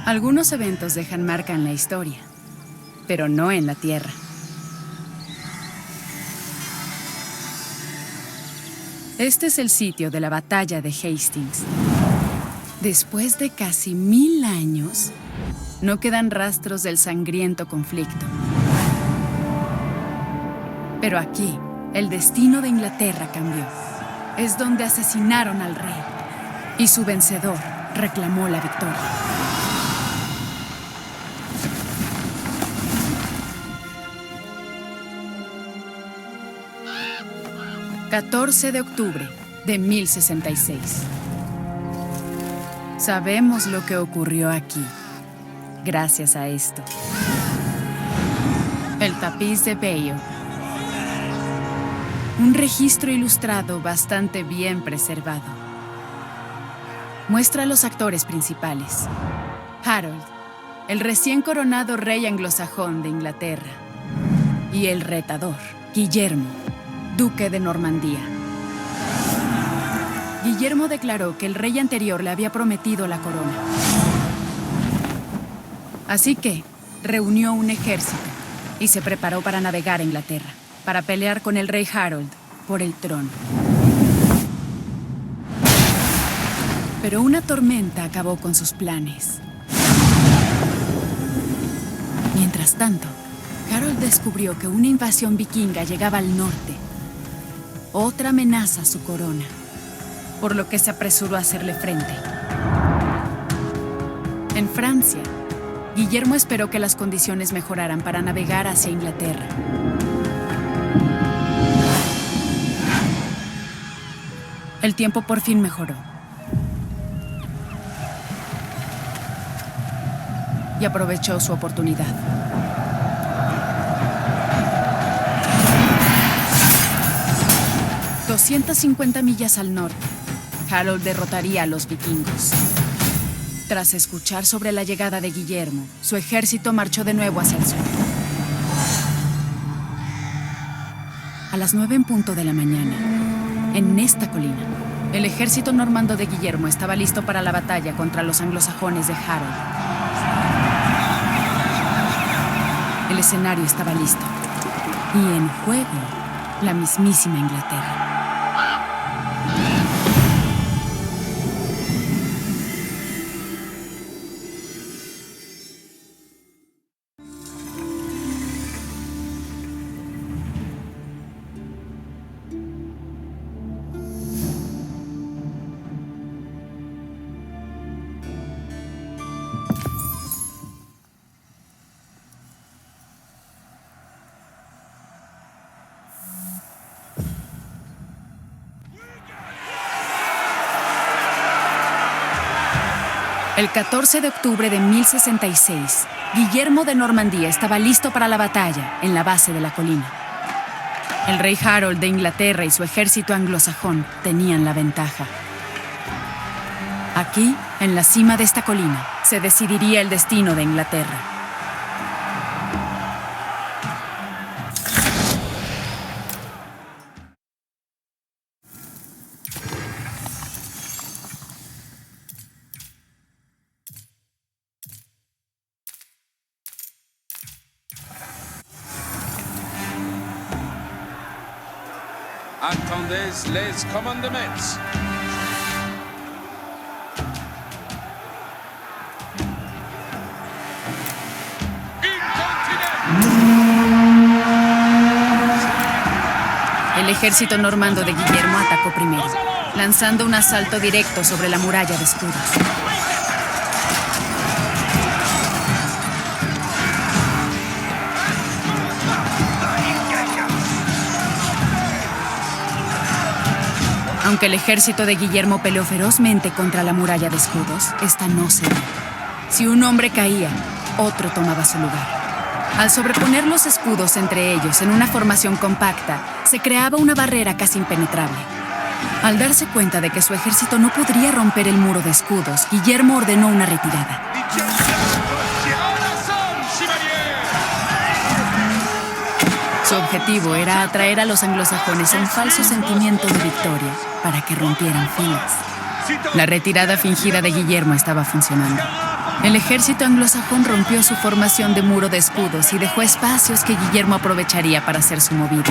Algunos eventos dejan marca en la historia, pero no en la Tierra. Este es el sitio de la batalla de Hastings. Después de casi 1000 años, no quedan rastros del sangriento conflicto. Pero aquí, el destino de Inglaterra cambió. Es donde asesinaron al rey, y su vencedor reclamó la victoria. ...14 de octubre de 1066. Sabemos lo que ocurrió aquí, gracias a esto. El tapiz de Bayeux. Un registro ilustrado bastante bien preservado. Muestra a los actores principales. Harold, el recién coronado rey anglosajón de Inglaterra. Y el retador, Guillermo, duque de Normandía. Guillermo declaró que el rey anterior le había prometido la corona. Así que reunió un ejército y se preparó para navegar a Inglaterra, para pelear con el rey Harold por el trono. Pero una tormenta acabó con sus planes. Mientras tanto, Harold descubrió que una invasión vikinga llegaba al norte. Otra amenaza a su corona, por lo que se apresuró a hacerle frente. En Francia, Guillermo esperó que las condiciones mejoraran para navegar hacia Inglaterra. El tiempo por fin mejoró. Y aprovechó su oportunidad. 250 millas al norte, Harold derrotaría a los vikingos. Tras escuchar sobre la llegada de Guillermo, su ejército marchó de nuevo hacia el sur. A las 9 en punto de la mañana, en esta colina, el ejército normando de Guillermo estaba listo para la batalla contra los anglosajones de Harold. El escenario estaba listo, y en juego, la mismísima Inglaterra. El 14 de octubre de 1066, Guillermo de Normandía estaba listo para la batalla en la base de la colina. El rey Harold de Inglaterra y su ejército anglosajón tenían la ventaja. Aquí, en la cima de esta colina, se decidiría el destino de Inglaterra. Attendez les commandements. El ejército normando de Guillermo atacó primero, lanzando un asalto directo sobre la muralla de escudos. Aunque el ejército de Guillermo peleó ferozmente contra la muralla de escudos, esta no se dio. Si un hombre caía, otro tomaba su lugar. Al sobreponer los escudos entre ellos en una formación compacta, se creaba una barrera casi impenetrable. Al darse cuenta de que su ejército no podría romper el muro de escudos, Guillermo ordenó una retirada. Su objetivo era atraer a los anglosajones a un falso sentimiento de victoria para que rompieran filas. La retirada fingida de Guillermo estaba funcionando. El ejército anglosajón rompió su formación de muro de escudos y dejó espacios que Guillermo aprovecharía para hacer su movida.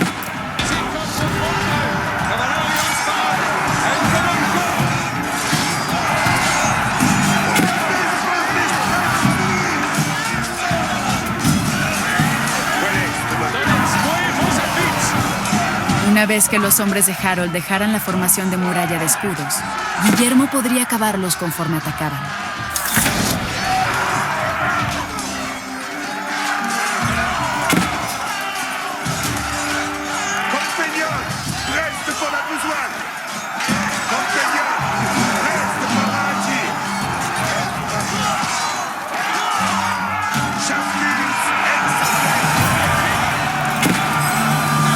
Una vez que los hombres de Harold dejaran la formación de muralla de escudos, Guillermo podría acabarlos conforme atacaban.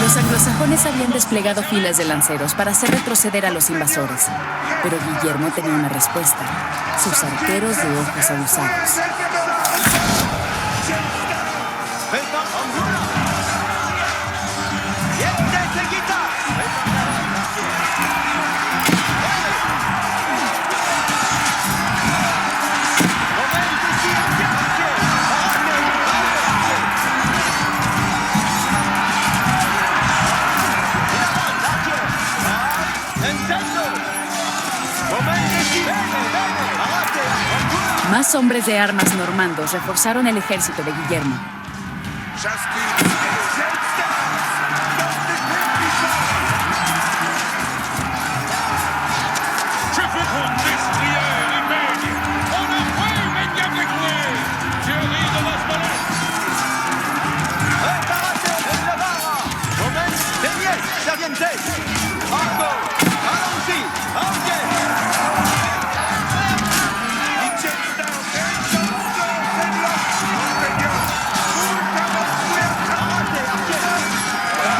Los anglosajones habían desplegado filas de lanceros para hacer retroceder a los invasores, pero Guillermo tenía una respuesta: sus arqueros de ojos abusados. Más hombres de armas normandos reforzaron el ejército de Guillermo.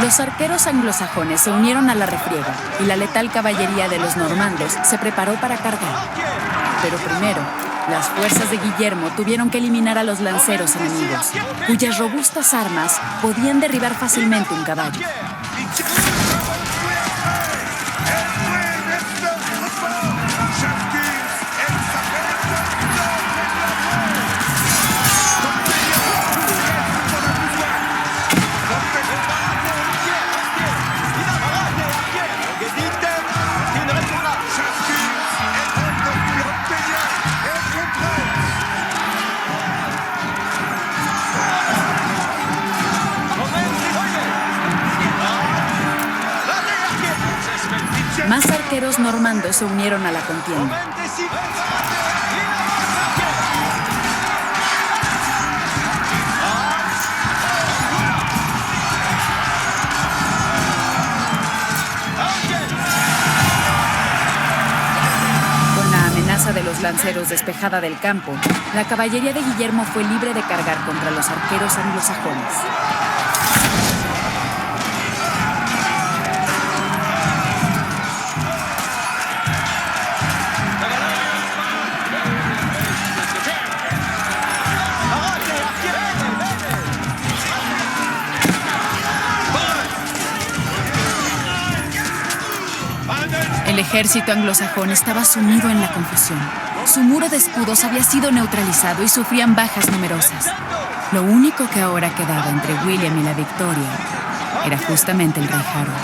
Los arqueros anglosajones se unieron a la refriega y la letal caballería de los normandos se preparó para cargar. Pero primero, las fuerzas de Guillermo tuvieron que eliminar a los lanceros enemigos, cuyas robustas armas podían derribar fácilmente un caballo. Más arqueros normandos se unieron a la contienda. Con la amenaza de los lanceros despejada del campo, la caballería de Guillermo fue libre de cargar contra los arqueros anglosajones. El ejército anglosajón estaba sumido en la confusión. Su muro de escudos había sido neutralizado y sufrían bajas numerosas. Lo único que ahora quedaba entre William y la victoria era justamente el rey Harold.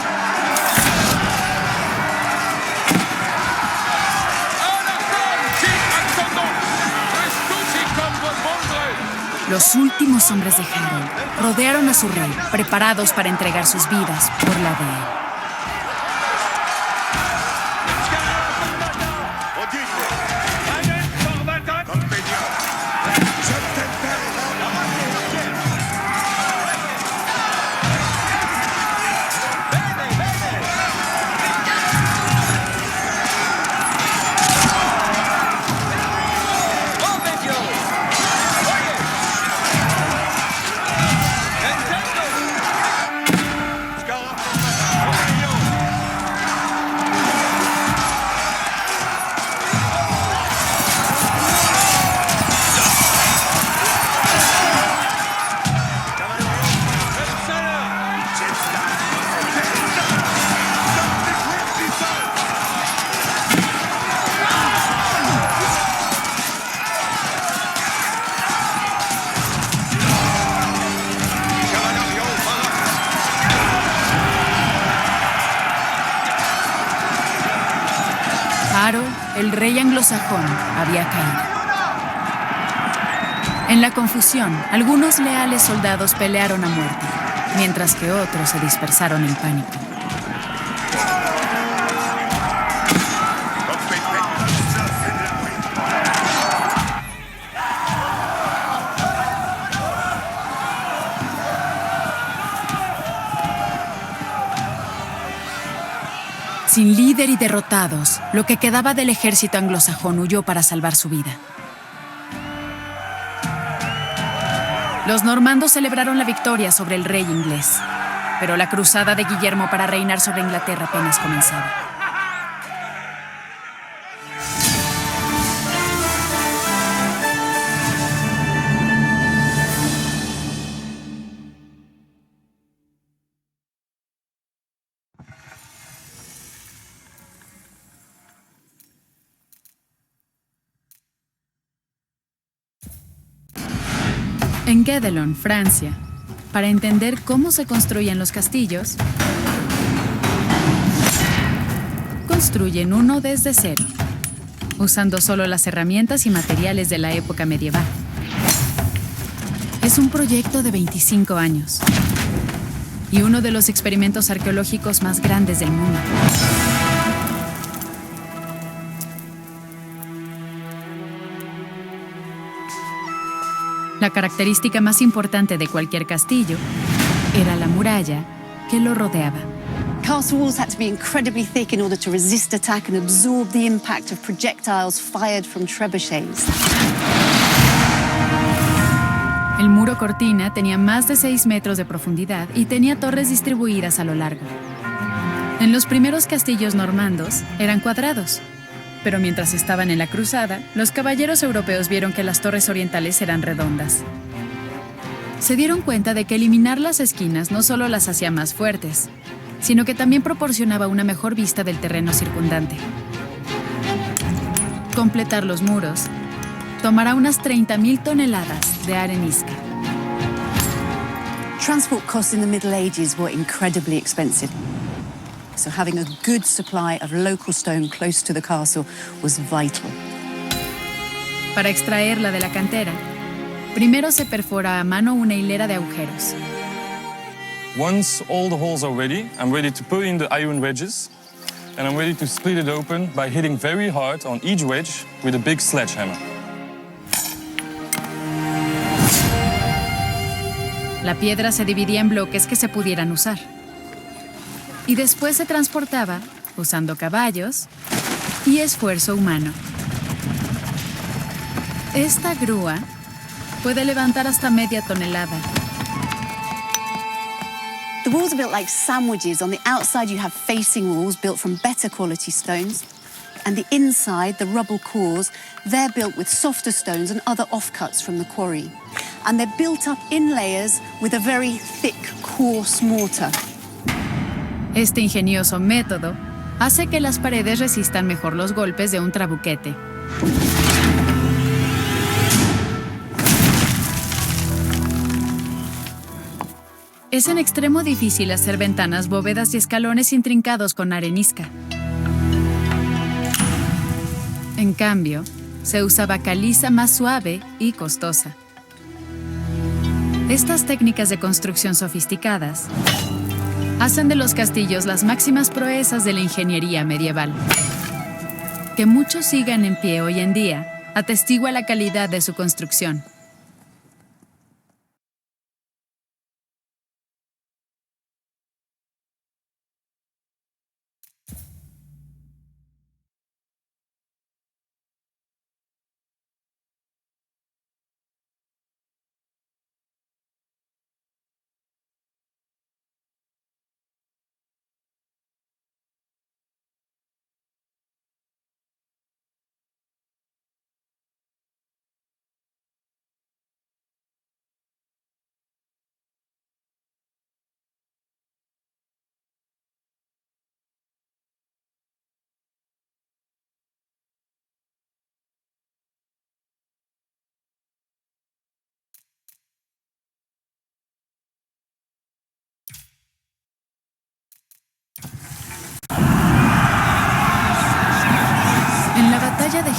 Los últimos hombres de Harold rodearon a su rey, preparados para entregar sus vidas por la de él. El rey anglosajón había caído. En la confusión, algunos leales soldados pelearon a muerte, mientras que otros se dispersaron en pánico. Sin líder y derrotados, lo que quedaba del ejército anglosajón huyó para salvar su vida. Los normandos celebraron la victoria sobre el rey inglés, pero la cruzada de Guillermo para reinar sobre Inglaterra apenas comenzaba. En Guédelon, Francia, para entender cómo se construyen los castillos, construyen uno desde cero, usando solo las herramientas y materiales de la época medieval. Es un proyecto de 25 años y uno de los experimentos arqueológicos más grandes del mundo. La característica más importante de cualquier castillo era la muralla que lo rodeaba. Castle walls had to be incredibly thick in order to resist attack and absorb the impact of projectiles fired from trebuchets. El muro cortina tenía más de 6 metros de profundidad y tenía torres distribuidas a lo largo. En los primeros castillos normandos eran cuadrados, pero mientras estaban en la cruzada, los caballeros europeos vieron que las torres orientales eran redondas. Se dieron cuenta de que eliminar las esquinas no solo las hacía más fuertes, sino que también proporcionaba una mejor vista del terreno circundante. Completar los muros tomará unas 30,000 toneladas de arenisca. Transport costs in the Middle Ages were incredibly expensive. So having a good supply of local stone close to the castle was vital. Para extraerla de la cantera, primero se perfora a mano una hilera de agujeros. Once all the holes are ready, I'm ready to put in the iron wedges, and I'm ready to split it open by hitting very hard on each wedge with a big sledgehammer. La piedra se dividía en bloques que se pudieran usar. Y después se transportaba usando caballos y esfuerzo humano. Esta grúa puede levantar hasta media tonelada. The walls are built like sandwiches. On the outside you have facing walls built from better quality stones. And the inside, the rubble cores, they're built with softer stones and other offcuts from the quarry. And they're built up in layers with a very thick, coarse mortar. Este ingenioso método hace que las paredes resistan mejor los golpes de un trabuquete. Es en extremo difícil hacer ventanas, bóvedas y escalones intrincados con arenisca. En cambio, se usaba caliza más suave y costosa. Estas técnicas de construcción sofisticadas hacen de los castillos las máximas proezas de la ingeniería medieval. Que muchos sigan en pie hoy en día atestigua la calidad de su construcción.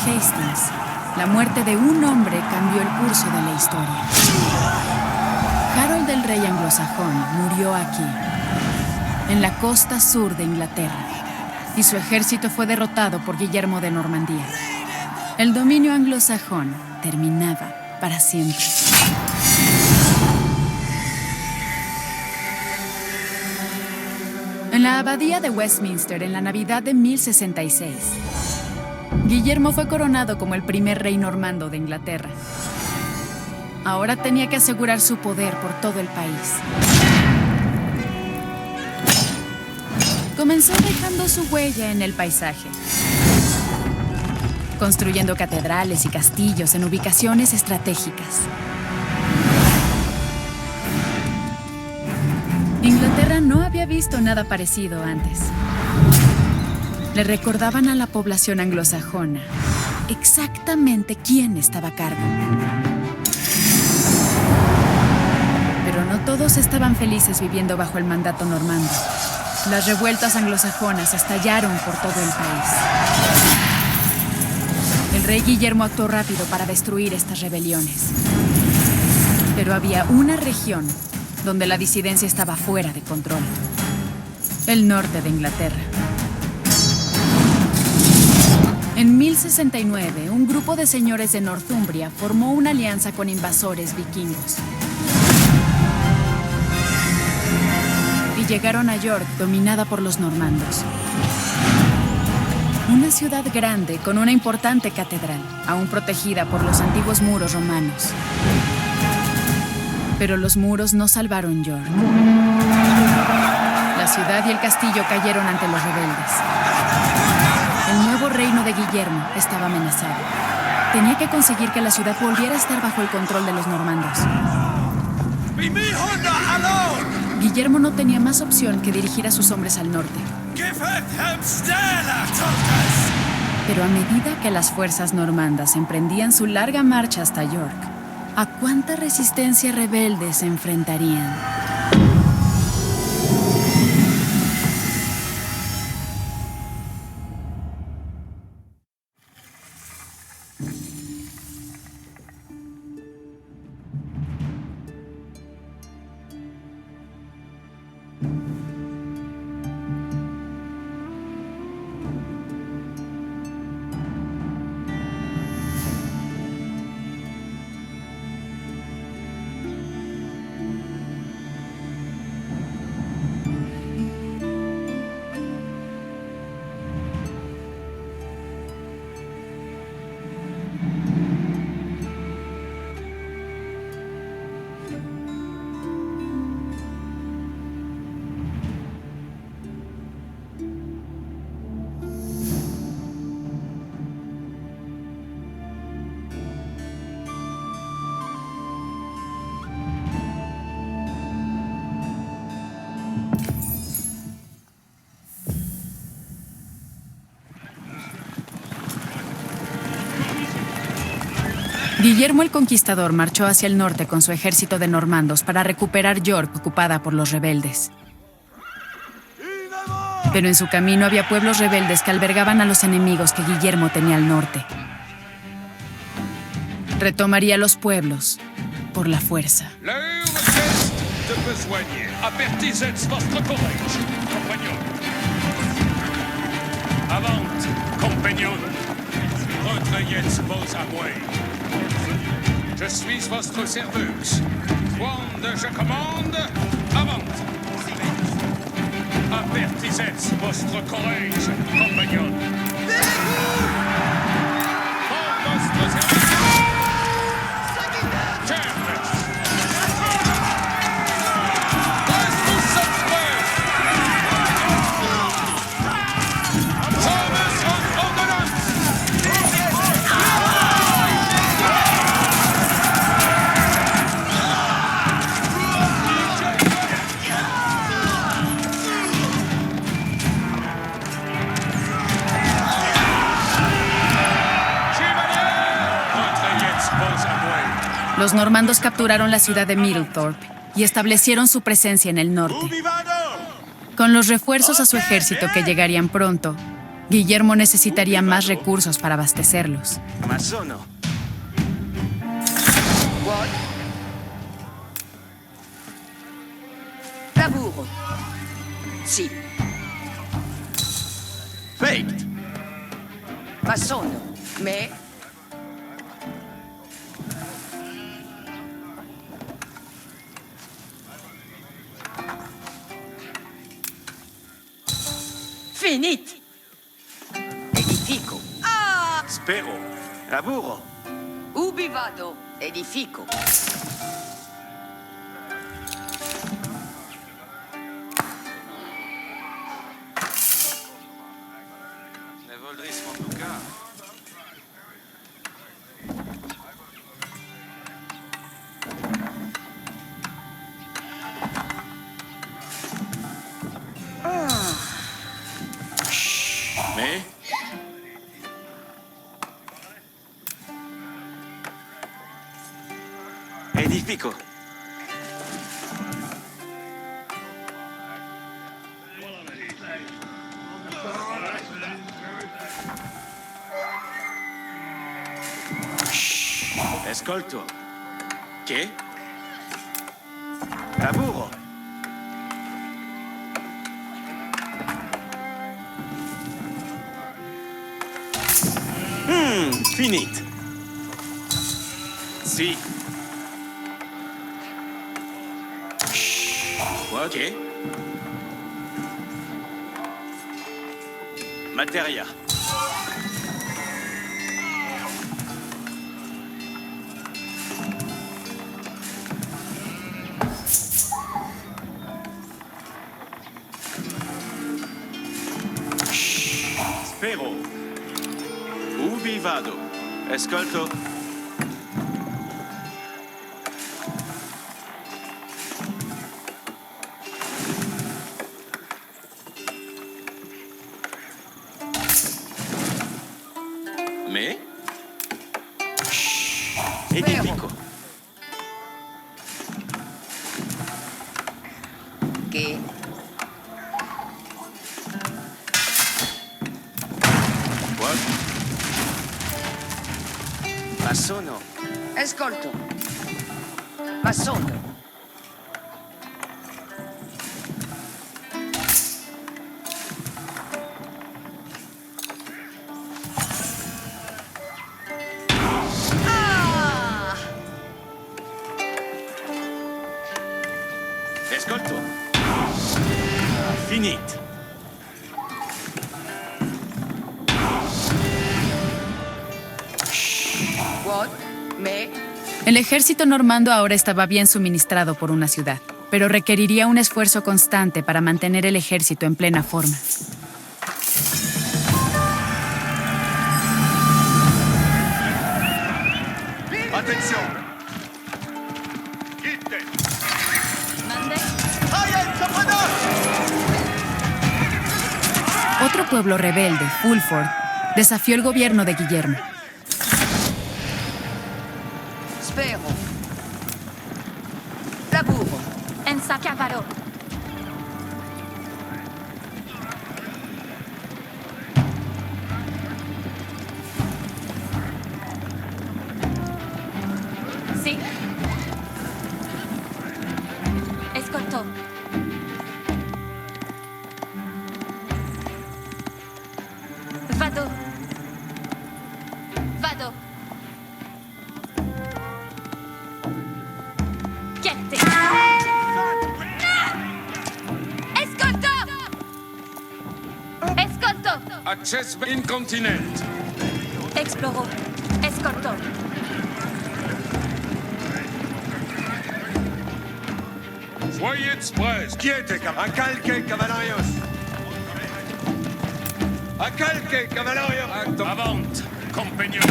Hastings, la muerte de un hombre cambió el curso de la historia. Harold el rey anglosajón murió aquí, en la costa sur de Inglaterra, y su ejército fue derrotado por Guillermo de Normandía. El dominio anglosajón terminaba para siempre. En la abadía de Westminster, en la Navidad de 1066, Guillermo fue coronado como el primer rey normando de Inglaterra. Ahora tenía que asegurar su poder por todo el país. Comenzó dejando su huella en el paisaje, construyendo catedrales y castillos en ubicaciones estratégicas. Inglaterra no había visto nada parecido antes. Le recordaban a la población anglosajona exactamente quién estaba a cargo. Pero no todos estaban felices viviendo bajo el mandato normando. Las revueltas anglosajonas estallaron por todo el país. El rey Guillermo actuó rápido para destruir estas rebeliones. Pero había una región donde la disidencia estaba fuera de control: el norte de Inglaterra. En 1069, un grupo de señores de Northumbria formó una alianza con invasores vikingos. Y llegaron a York, dominada por los normandos. Una ciudad grande con una importante catedral, aún protegida por los antiguos muros romanos. Pero los muros no salvaron York. La ciudad y el castillo cayeron ante los rebeldes. El nuevo reino de Guillermo estaba amenazado. Tenía que conseguir que la ciudad volviera a estar bajo el control de los normandos. Guillermo no tenía más opción que dirigir a sus hombres al norte. Pero a medida que las fuerzas normandas emprendían su larga marcha hasta York, ¿a cuánta resistencia rebelde se enfrentarían? Guillermo el Conquistador marchó hacia el norte con su ejército de normandos para recuperar York, ocupada por los rebeldes. Pero en su camino había pueblos rebeldes que albergaban a los enemigos que Guillermo tenía al norte. Retomaría los pueblos por la fuerza. Je suis votre serveuse. Quand je commande, avant. Avertissez votre courage, compagnon. Pour votre service. Los normandos capturaron la ciudad de Middlethorpe y establecieron su presencia en el norte. Con los refuerzos a su ejército que llegarían pronto, Guillermo necesitaría más recursos para abastecerlos. Masono. What? Laburo. Sì. Faked. Masono. Me. Finit. Edifico. Ah! Spero. Laburo. Ubi vado? Edifico. Ne voldrissimo Luca. Me? Edifico. Ascolto. Che? Lavoro. Finit. Sì. Ok. Materia. Spero. Ubi vado? Ascolto. Me? Edifico. Che? What? Masono. Ascolto. Masono. Ah! Ascolto. Finit. What? Me? El ejército normando ahora estaba bien suministrado por una ciudad, pero requeriría un esfuerzo constante para mantener el ejército en plena forma. Attenzione. Quitte. Otro pueblo rebelde, Fulford, desafió el gobierno de Guillermo. Spero. Laburo. En Sacavaro. Sì. Escolto. Vado. Vado. Chiette. Escolto. Escolto. Acces incontinent. Exploro. Escolto. Soyez prêts. Quiete, acalque, cavalarios. Acalque, cavalarios. Avant, compagnon.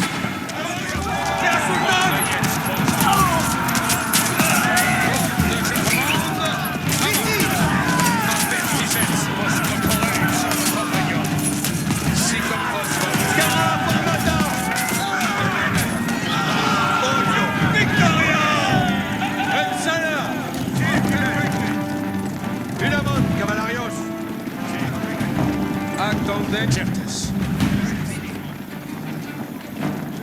Avertissez votre collège, compagnon. Si comme votre Victoria! Ensala! Une amende, cavalarios. Acte en Commandez. Certes.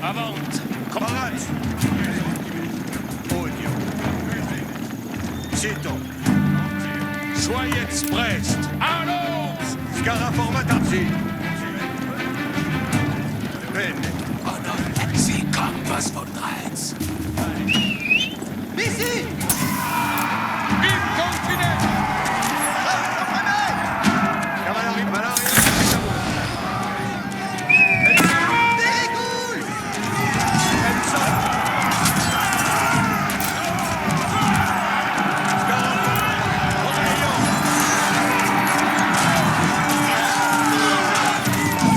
Avant. Barat. Odio. Sito. Soyez prest. Allons! Scara formatarsi. Bene. Sie kommt was von Reiz. Ici. Incontinent! Cavalerie, Valaria. Dégoule. Epson. Scara. Rosaillon.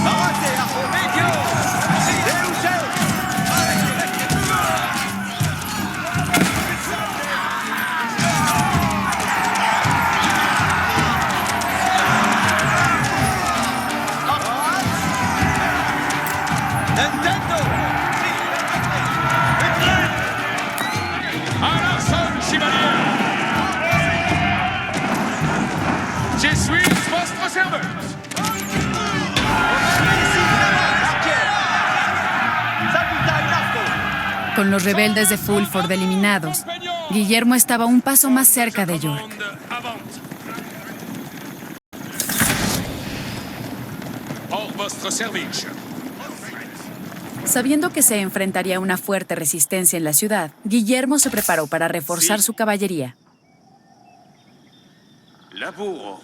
Barate, Arco Medio. Deusel. Nintendo. À l'assaut, chevalier! Je suis votre serveur! Con los rebeldes de Fulford eliminados, Guillermo estaba un paso más cerca de York. Avant. Por vuestro servicio. Sabiendo que se enfrentaría a una fuerte resistencia en la ciudad, Guillermo se preparó para reforzar su caballería. Laburo.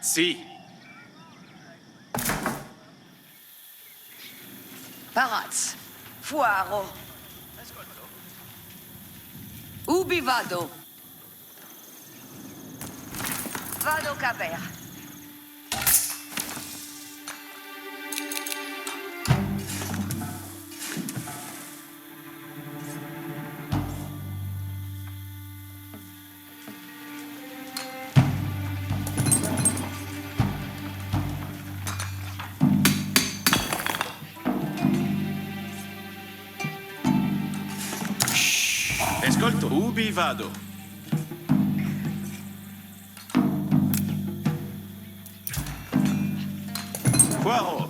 Sí. Paraz. Fuaro. Ubi vado? Vado caper. Escolto. Ubi vado. Poirot.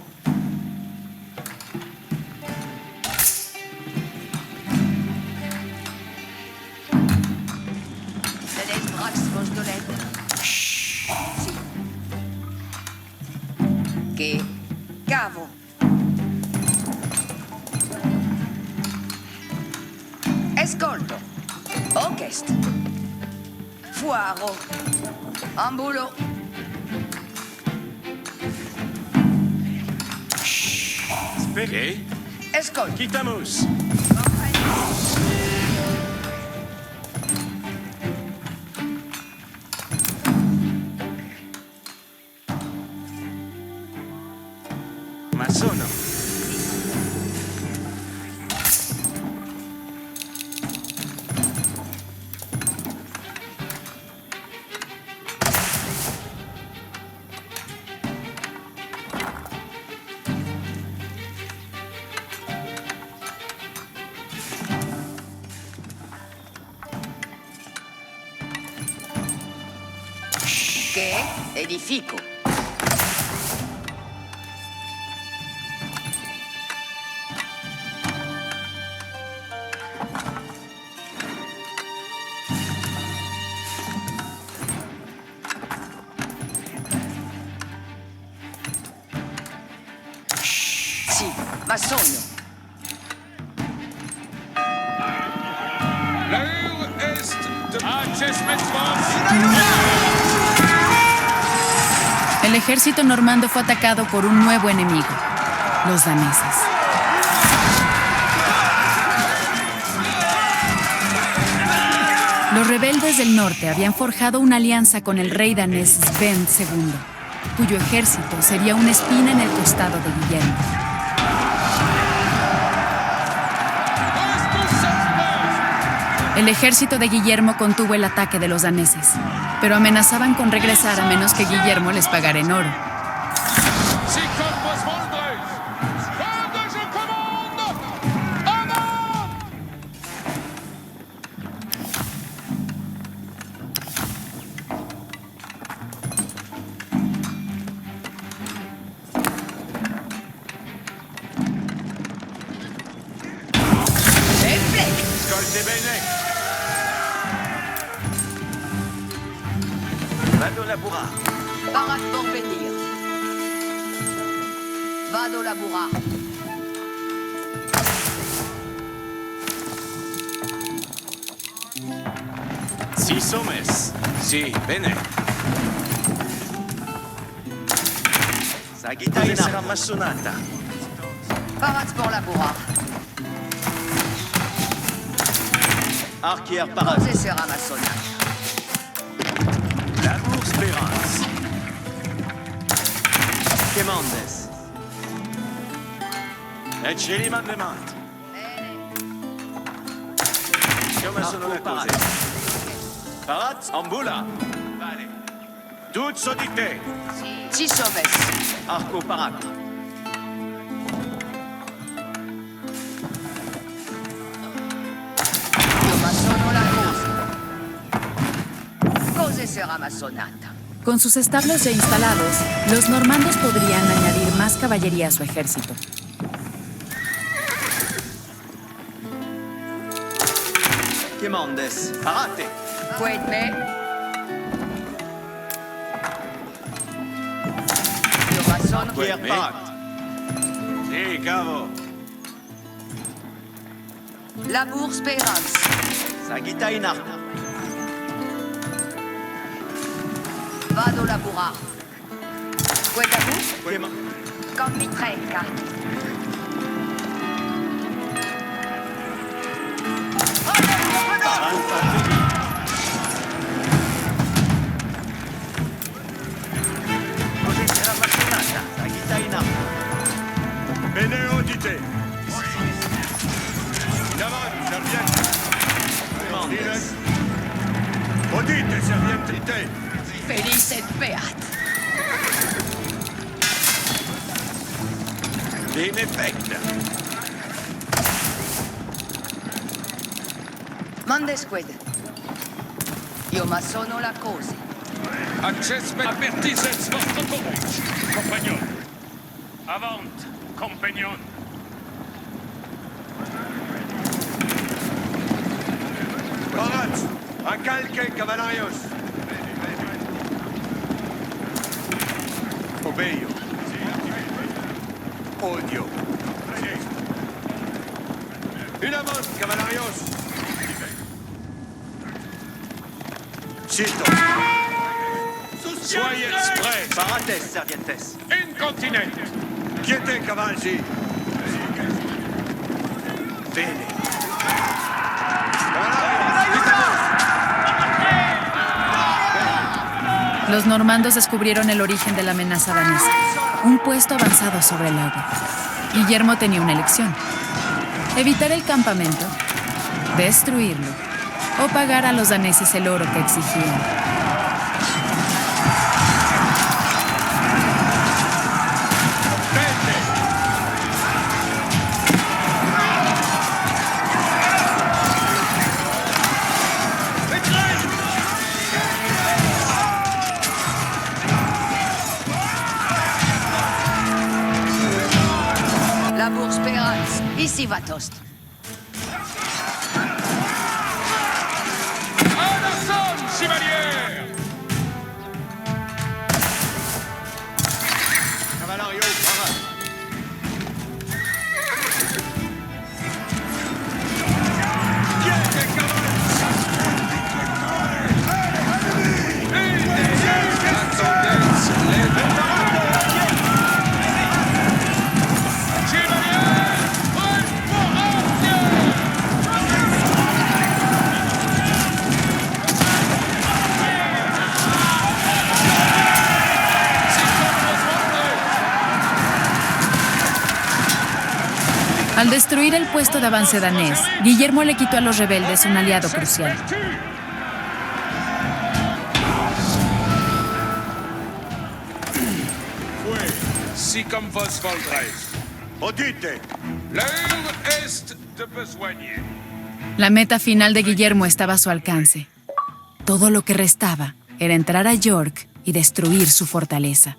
Tenéis Brax Vosdolet. Sí. ¿Qué? Cavo. Escolto. Orchest. Fuaro. Ambulo. Spere. Escolto. Quitamos. Masono. ¿Qué? Edifico. Sì, ma sogno. L'heure est de... Achesmetwas! El ejército normando fue atacado por un nuevo enemigo, los daneses. Los rebeldes del norte habían forjado una alianza con el rey danés Svend II, cuyo ejército sería una espina en el costado de Guillermo. El ejército de Guillermo contuvo el ataque de los daneses, pero amenazaban con regresar a menos que Guillermo les pagara en oro. Si compos Voldres! Cuando je commande! Avant! bene. Vado laborar. Parat pour venir. Vado laborar. Six hommes. Sì, bene. Sagittaria sarà massonata. Parat pour laborar. Archier parat. Cose sera massonata. Labour Spérance. Quemandes. Et Chili Mandement. Come sono le cose? Parat, Ambula. Vale. Tut sodite. Six hommes. Arco parat. Io massono la cosa. Cose sera massonata. Con sus establos ya instalados, los normandos podrían añadir más caballería a su ejército. Quemandes. Parate. Puedme. Io massono. Archier parat. Sì, cavo. Labour Spérance. Sagittaria. Vado laborar. Quella vous? Quemandes. Con mi trenca. Così sarà massonata. Sagittaria. Bene udite. Davanti, serviente. Quemandes. Udite, serviente. Felice et beat. Bene fatta. Mandesqued. Io massono la cosa. Access avertisens vostro courage. Compagnon. Avant, compagnon. Parat. Acalque, cavalarios. Obeio. Odio. Une avance, cavalarios. Cito. Soyez prêts. Parates, servientes. Incontinent. Quiete, cavalci. Bene. Los normandos descubrieron el origen de la amenaza danesa, un puesto avanzado sobre el agua. Guillermo tenía una elección: evitar el campamento, destruirlo o pagar a los daneses el oro que exigían. Labour Spérance. Ici va toast. À l'assaut, chevalier. Cavalario, parat. Quiete, Al destruir el puesto de avance danés, Guillermo le quitó a los rebeldes un aliado crucial. Si comme vos voldreis. Odite. L'heure est de besoigner. La meta final de Guillermo estaba a su alcance. Todo lo que restaba era entrar a York y destruir su fortaleza.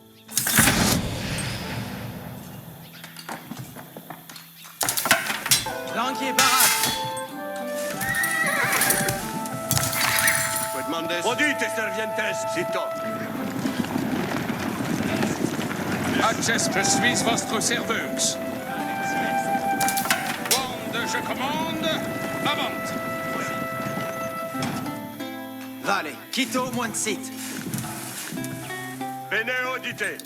Lanquier parat. Mandes. Audite, servientes. Sito. Access, je suis votre serveuse. Wand, je commande. Avant. Vale, Quito, Moinsit. Bene, audite.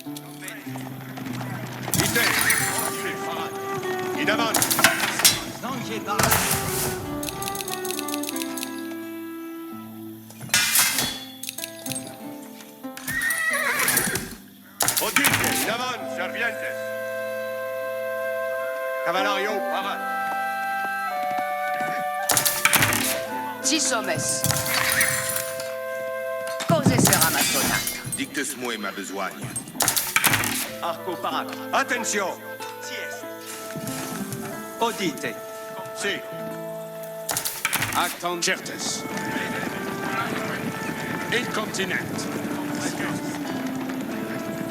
Ite. In avant. Zangier Barat. Audite, in avant, servientes. Cavalario, parat. Si somes. Cose sera ma sonata. Dictes-moi ma besogne. Arco Parat. Attention. Siest. Audite. Si. Acton certes. Incontinent.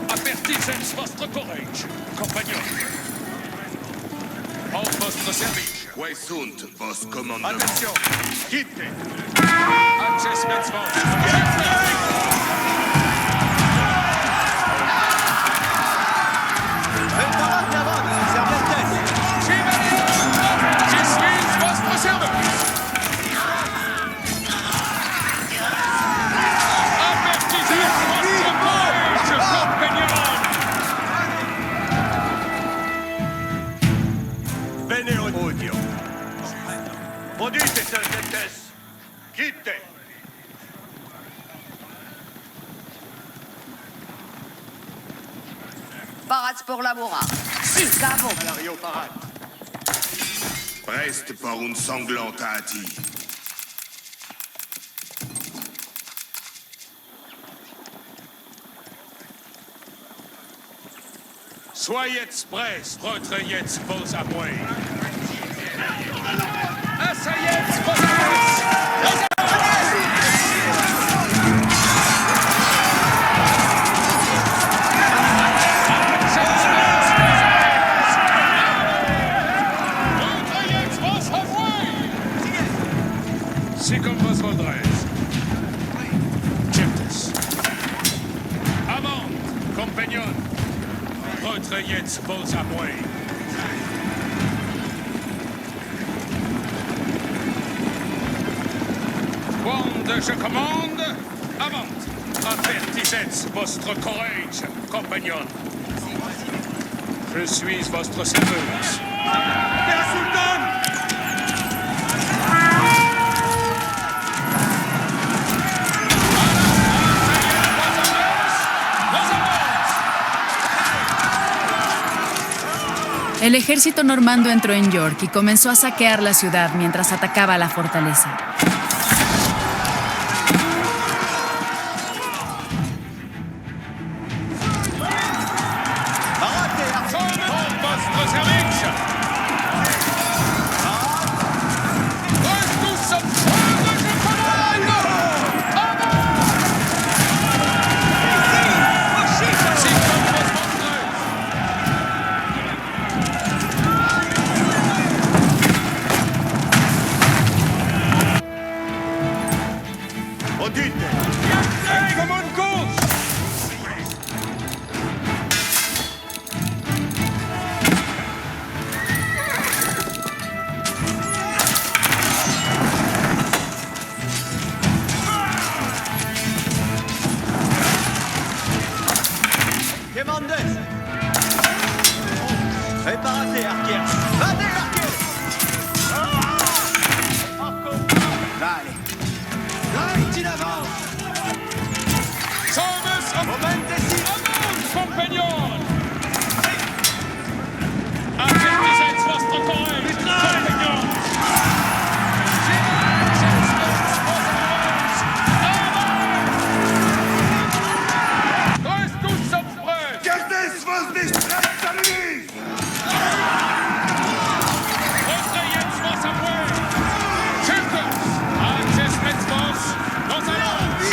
Apertisens votre courage, compagnon. En votre service. Quae sunt vos commandements? Attention. Quitte. Access metzvos. Parat d'avant, servientes. Je suis votre serveuse. Apertisens votre courage, compagnon. Bene, audio. Audite, servientes. Quitte. Parats pour labora. Si, cavo. Cavalario, parat. Preste par une sanglante hâtie. Soyez prêts, retrayez vos aboués. Asseyez vos aboués. Si comme vos voldrez. Certes. Avant, compagnon. Retrayez vos aboués. Wand, je commande. Avant. Avertissez votre courage, compagnon. Je suis votre serveuse. Der Sultan! El ejército normando entró en York y comenzó a saquear la ciudad mientras atacaba la fortaleza. Votre service. Nous sommes de cheval. Si comme vos voldrez. Audite. Comme une course. Quemandes. Préparate, arquer. Vade, arquer. Vale. Right in avant. Sommes Momente si. compagnon. Avertissez votre courage, compagnon. Tous sommes prêts. Certes vos distractaris! Retrayez vos aboués. Certes. Access metzvos. Nous allons.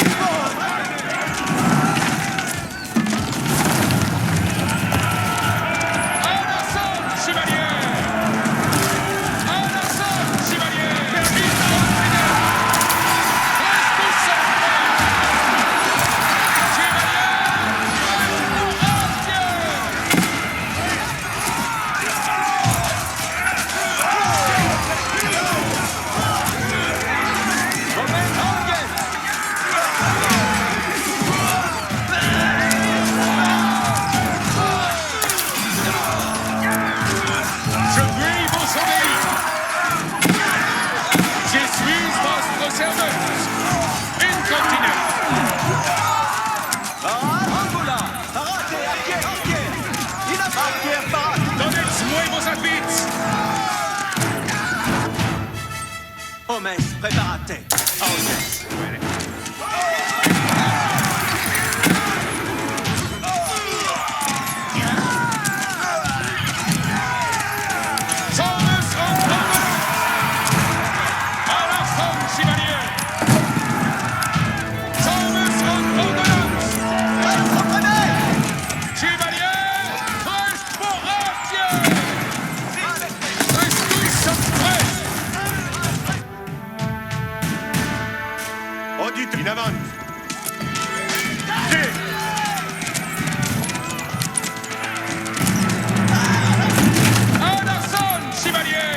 À l'assaut, chevalier!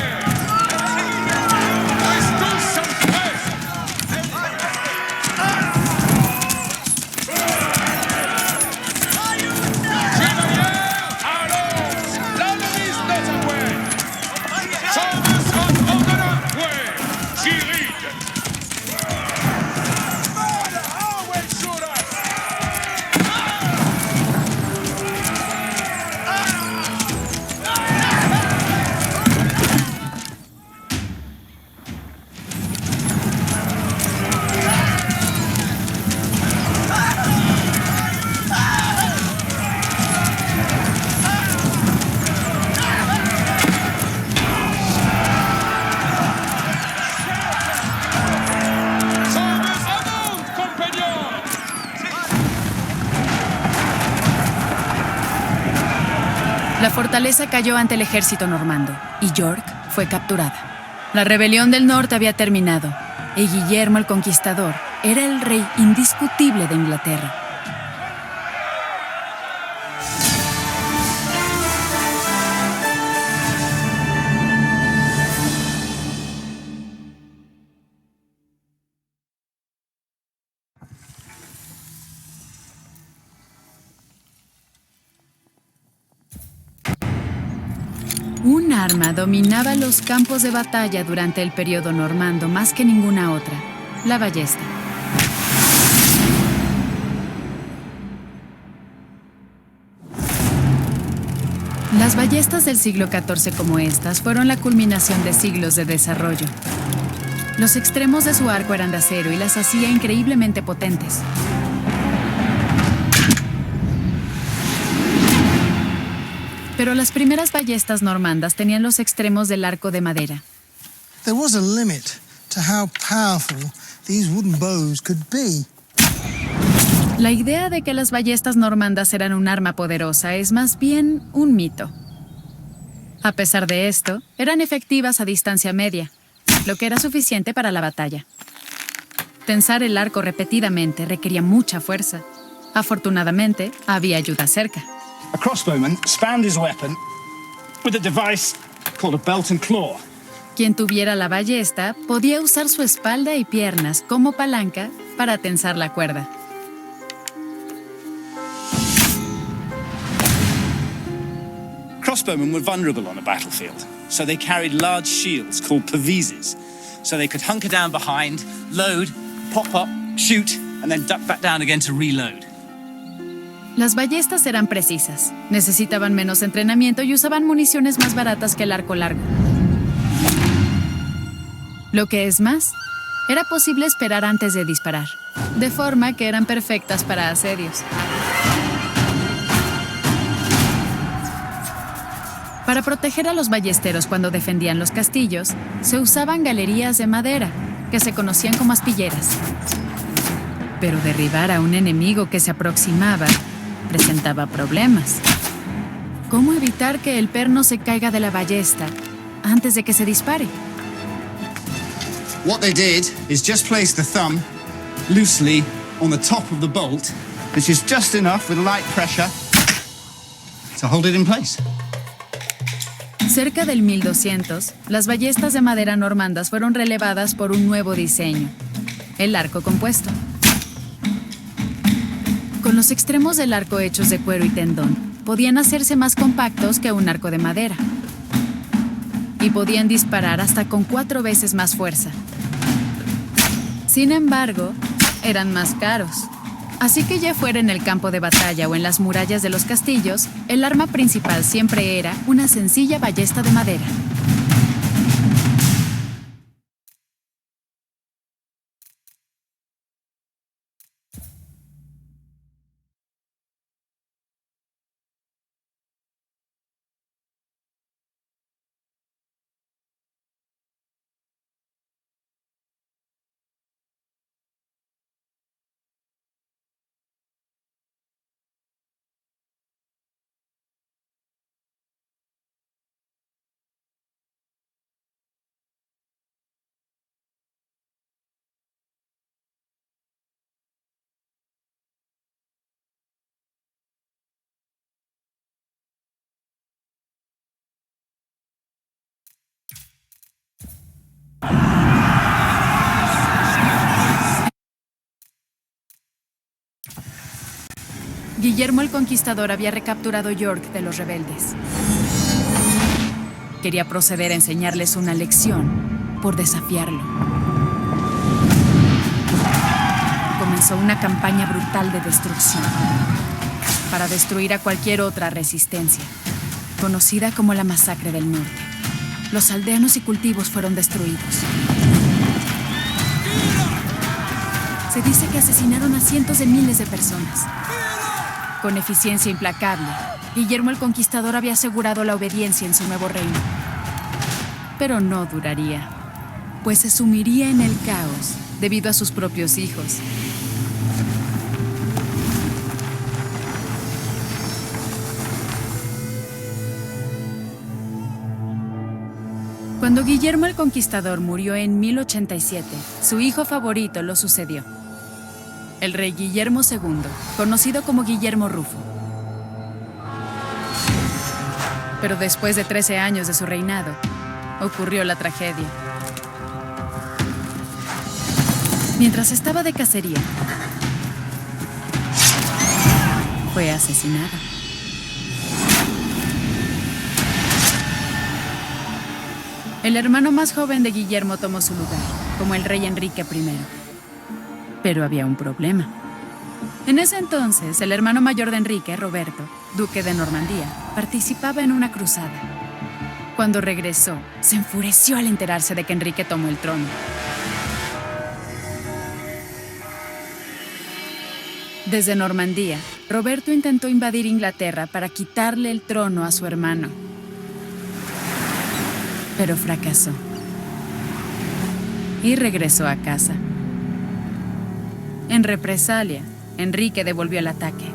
Tous sont prêts! Chevalier, allons! L'ennemi est notre way! Sommes en ordonnance way! Girid! La fortaleza cayó ante el ejército normando y York fue capturada. La rebelión del norte había terminado y Guillermo el Conquistador era el rey indiscutible de Inglaterra. Un arma dominaba los campos de batalla durante el periodo normando más que ninguna otra: la ballesta. Las ballestas del siglo XIV como estas fueron la culminación de siglos de desarrollo. Los extremos de su arco eran de acero y las hacía increíblemente potentes. Pero las primeras ballestas normandas tenían los extremos del arco de madera. There was a limit to how powerful these wooden bows could be. La idea de que las ballestas normandas eran un arma poderosa es más bien un mito. A pesar de esto, eran efectivas a distancia media, lo que era suficiente para la batalla. Tensar el arco repetidamente requería mucha fuerza. Afortunadamente, había ayuda cerca. A crossbowman spanned his weapon with a device called a belt and claw. Quien tuviera la ballesta podía usar su espalda y piernas como palanca para tensar la cuerda. Crossbowmen were vulnerable on a battlefield, so they carried large shields called pavises, so they could hunker down behind, load, pop up, shoot, and then duck back down again to reload. Las ballestas eran precisas, necesitaban menos entrenamiento y usaban municiones más baratas que el arco largo. Lo que es más, era posible esperar antes de disparar, de forma que eran perfectas para asedios. Para proteger a los ballesteros cuando defendían los castillos, se usaban galerías de madera, que se conocían como aspilleras. Pero derribar a un enemigo que se aproximaba presentaba problemas. ¿Cómo evitar que el perno se caiga de la ballesta antes de que se dispare? What they did is just place the thumb loosely on the top of the bolt, which is just enough with light pressure to hold it in place. Cerca del 1200, las ballestas de madera normandas fueron relevadas por un nuevo diseño: el arco compuesto. Con los extremos del arco hechos de cuero y tendón, podían hacerse más compactos que un arco de madera. Y podían disparar hasta con 4 veces más fuerza. Sin embargo, eran más caros. Así que ya fuera en el campo de batalla o en las murallas de los castillos, el arma principal siempre era una sencilla ballesta de madera. Guillermo el Conquistador había recapturado York de los rebeldes. Quería proceder a enseñarles una lección por desafiarlo. Comenzó una campaña brutal de destrucción para destruir a cualquier otra resistencia, conocida como la Masacre del Norte. Los aldeanos y cultivos fueron destruidos. Se dice que asesinaron a cientos de miles de personas. Con eficiencia implacable, Guillermo el Conquistador había asegurado la obediencia en su nuevo reino. Pero no duraría, pues se sumiría en el caos debido a sus propios hijos. Cuando Guillermo el Conquistador murió en 1087, su hijo favorito lo sucedió. El rey Guillermo II, conocido como Guillermo Rufo. Pero después de 13 años de su reinado, ocurrió la tragedia. Mientras estaba de cacería, fue asesinado. El hermano más joven de Guillermo tomó su lugar, como el rey Enrique I. Pero había un problema. En ese entonces, el hermano mayor de Enrique, Roberto, duque de Normandía, participaba en una cruzada. Cuando regresó, se enfureció al enterarse de que Enrique tomó el trono. Desde Normandía, Roberto intentó invadir Inglaterra para quitarle el trono a su hermano. Pero fracasó. Y regresó a casa. En represalia, Enrique devolvió el ataque.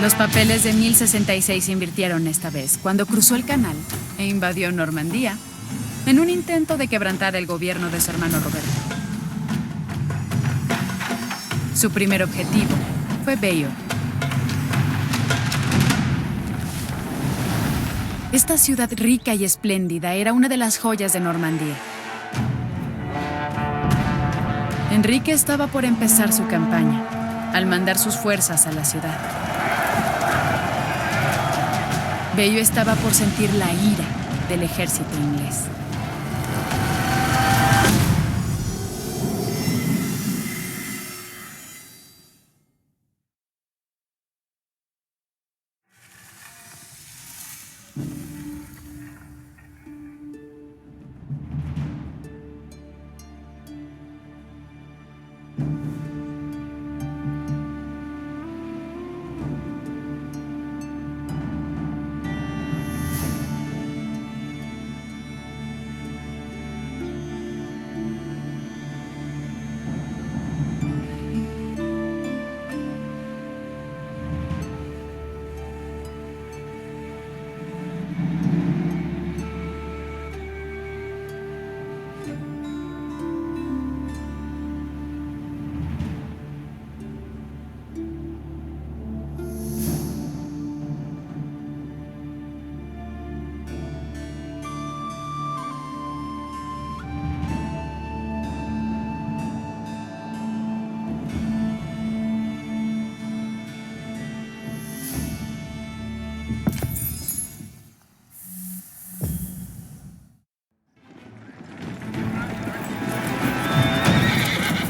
Los papeles de 1066 se invirtieron esta vez, cuando cruzó el canal e invadió Normandía, en un intento de quebrantar el gobierno de su hermano Roberto. Su primer objetivo fue Bayeux. Esta ciudad rica y espléndida era una de las joyas de Normandía. Enrique estaba por empezar su campaña, al mandar sus fuerzas a la ciudad. Bayeux estaba por sentir la ira del ejército inglés.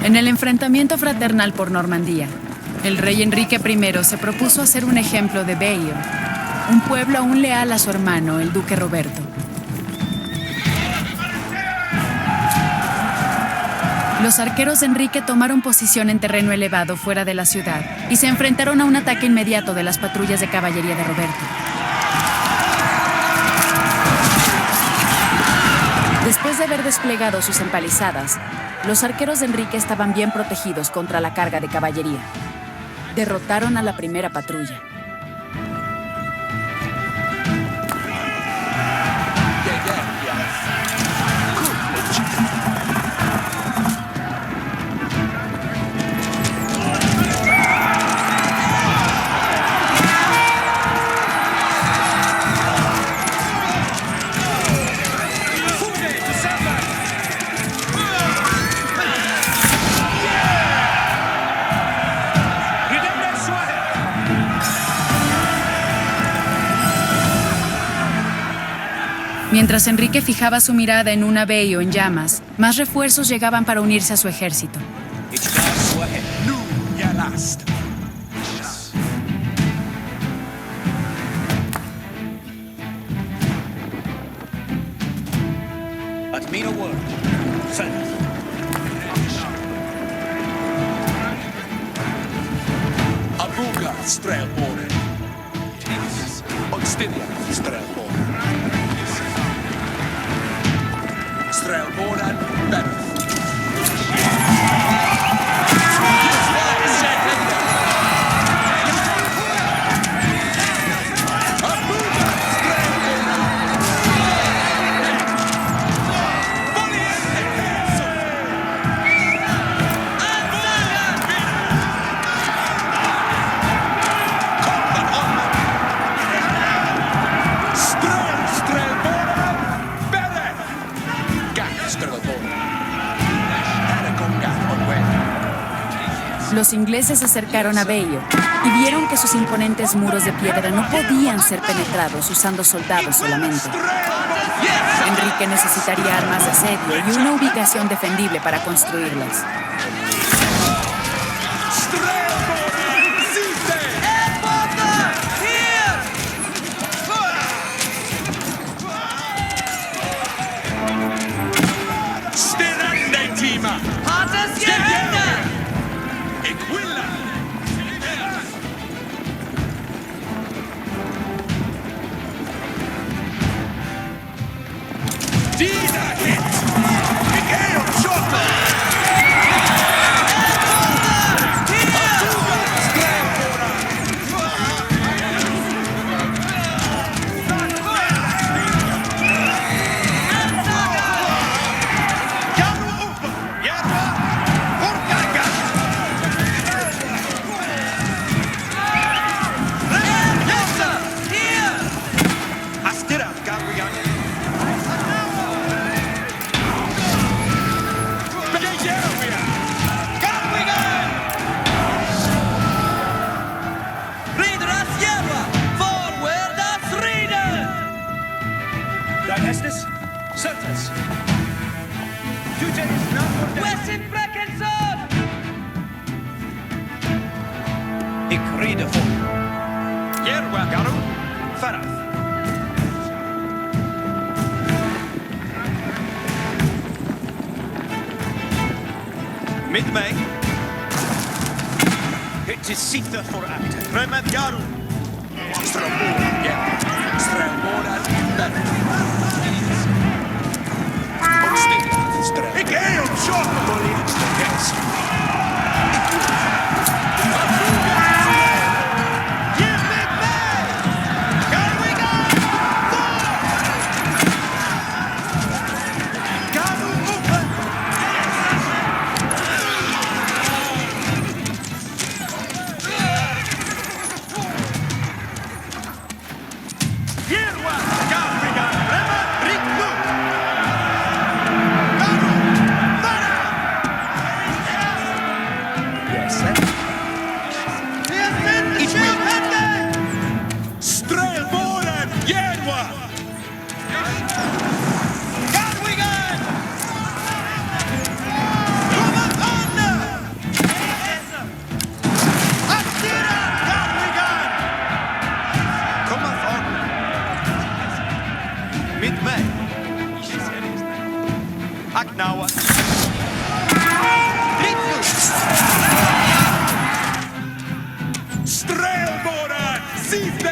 En el enfrentamiento fraternal por Normandía, el rey Enrique I se propuso hacer un ejemplo de Bayeux, un pueblo aún leal a su hermano, el duque Roberto. Los arqueros de Enrique tomaron posición en terreno elevado fuera de la ciudad y se enfrentaron a un ataque inmediato de las patrullas de caballería de Roberto. Después de haber desplegado sus empalizadas, los arqueros de Enrique estaban bien protegidos contra la carga de caballería. Derrotaron a la primera patrulla. Mientras Enrique fijaba su mirada en una Veio en llamas, más refuerzos llegaban para unirse a su ejército. Admino word. Abuga strelbornen. Odstylia strelbornen. Strelbornen Berth. Los ingleses se acercaron a Veio y vieron que sus imponentes muros de piedra no podían ser penetrados usando soldados solamente. Enrique necesitaría armas de asedio y una ubicación defendible para construirlas. Med mig. It is Sitha for actor. Fremad Garu. Strelbornen, yeah. Strelbornen Berth. Odstylia strelbornen. Ik är om tjock! Yes. Med mig. Aknawa. Strelbornen Sitha.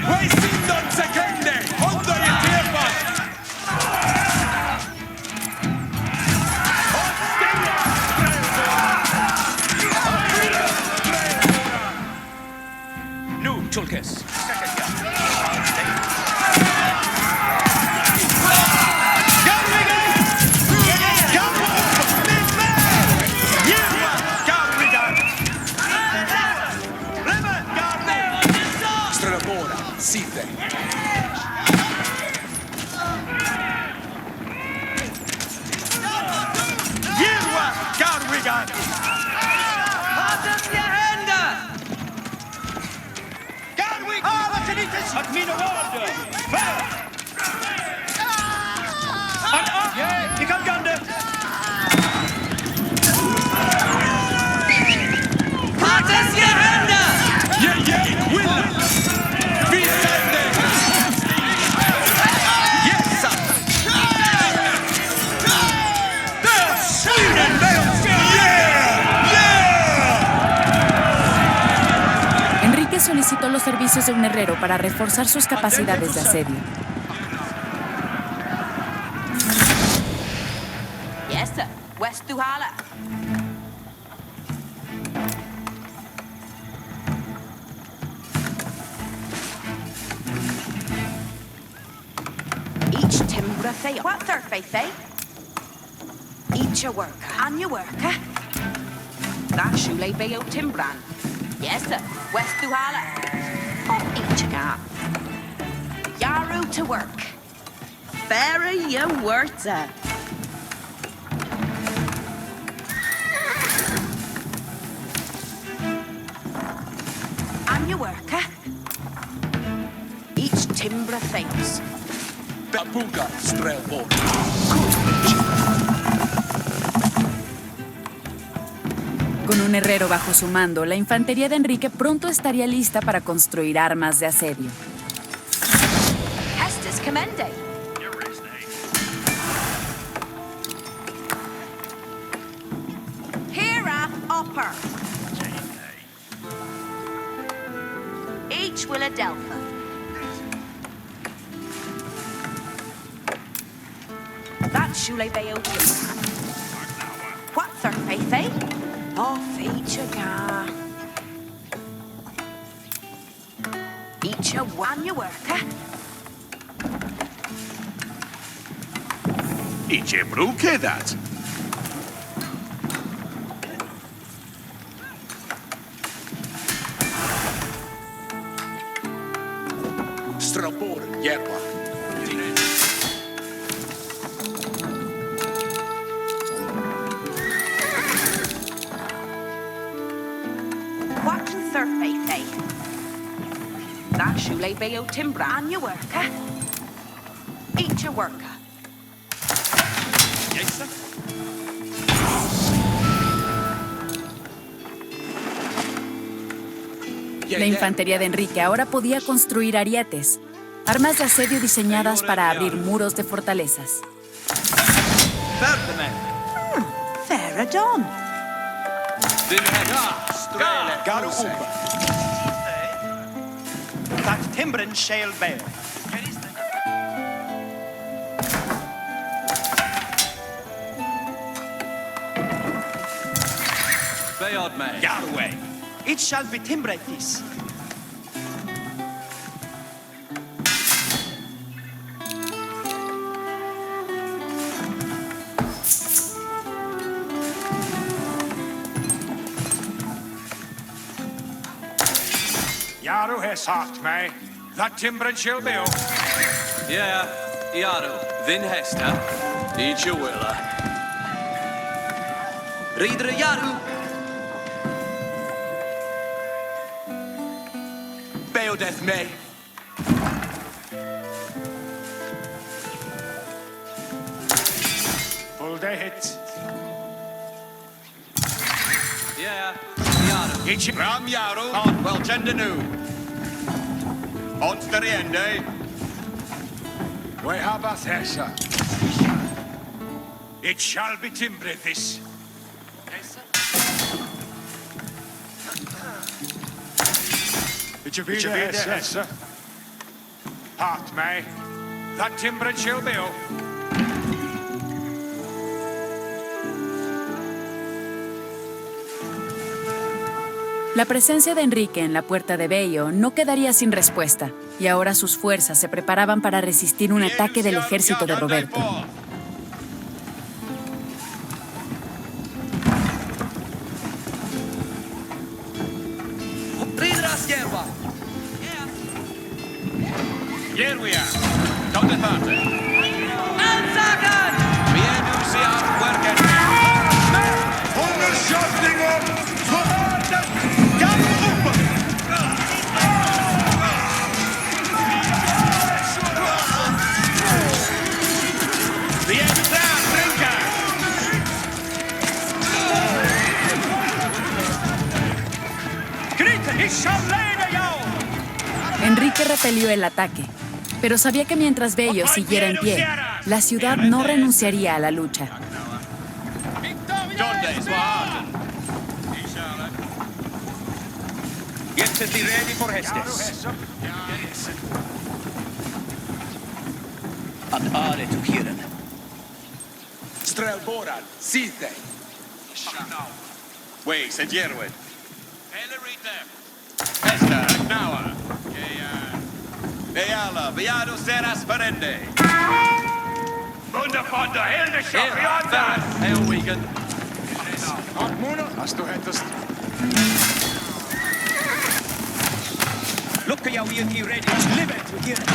Weisindon sekende. Under i tepan. Nu, Tulkes. Sitha. Jirwa Garwigan. Hatens jag händer! Garwigan! Admino word! solicitó los servicios de un herrero para reforzar sus capacidades de asedio. Yes, sir. West Duhala. Each timbra fail. What third faith, eh? Each a worker. And you worker. That shule bayo timbran. Yes, sir. West Duhala. Of each a gap. Yaru to work. Fairy you worth it. You work, eh? Each timbra things. Babuga strelbo. Con un herrero bajo su mando, la infantería de Enrique pronto estaría lista para construir armas de asedio. Estes commende. Here upper. Each will a delta. That shule bayo timber. What third faith, eh? Off each a ga. Each a one you work, eh? Each a bruke that. Strabor, yerba. What third faith, eh? That shule bayo timber and you work, eh? Each a worker. Yes, sir. La infantería de Enrique ahora podía construir arietes, armas de asedio diseñadas para abrir muros de fortalezas. Fair done. That timbrin shale bear. Bayard man. Garway. It shall be timbre this. Yaru has sagt mig. That timbren shall be. Yeah, Yaru. Vin Hesta. Each a willa. Reader Yaru. Beodeth me. Full day hit. Yeah, Yaru. Each Ram Yaru. On well gender new. On to the end, eh? We have us hessa. It shall be timbre this. It should be the hessa. Part me. That timbre shall be. La presencia de Enrique en la puerta de Bello no quedaría sin respuesta, y ahora sus fuerzas se preparaban para resistir un ataque del ejército de Roberto. Here we are. Come to party. Bien, du ser out working. Undershotting up. The end of that, Enrique repelió el ataque, pero sabía que mientras Bello siguiera en pie, la ciudad no renunciaría a la lucha. Get to be ready for Hestes. And are to Hiren. Strelboran, Sithe. Way, said Yerwin. Hester, Agnawa. Beala, Beado Seras Ferende. Underfonda, Hildeshoff, That, Hail Wigan. Hast du hättest... Look at you, you ready. Live it to Hiren.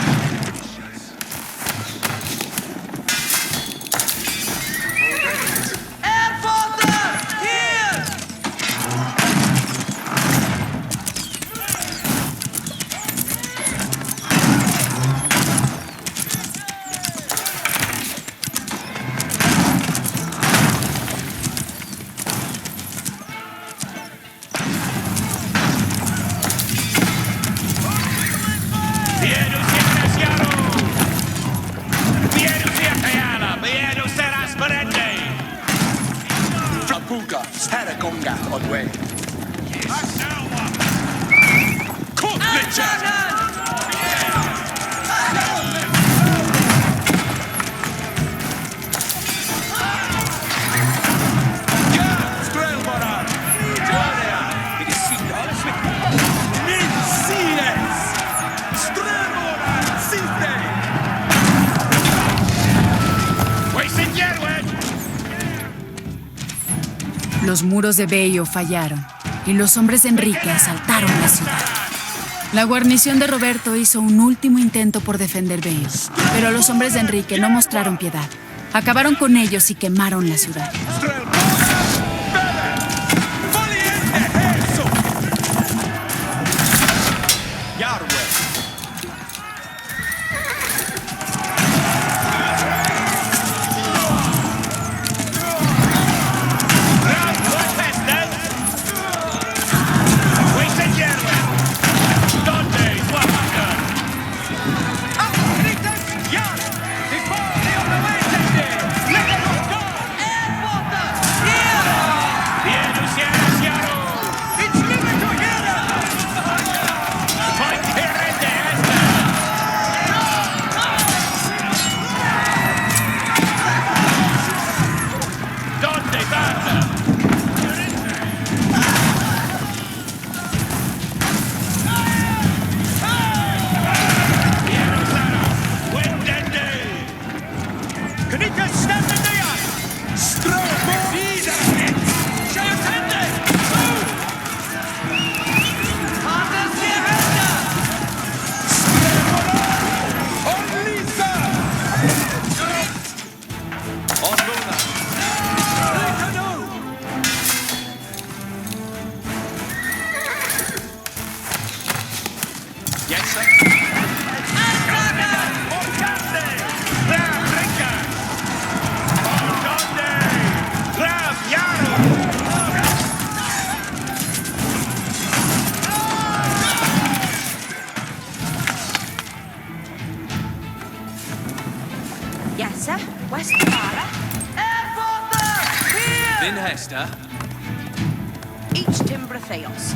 Herrekonga on way. Los muros de Bello fallaron y los hombres de Enrique asaltaron la ciudad. La guarnición de Roberto hizo un último intento por defender Bello, pero los hombres de Enrique no mostraron piedad. Acabaron con ellos y quemaron la ciudad. Yes, sir. West Mara. Vin Hester. Each timber Theos.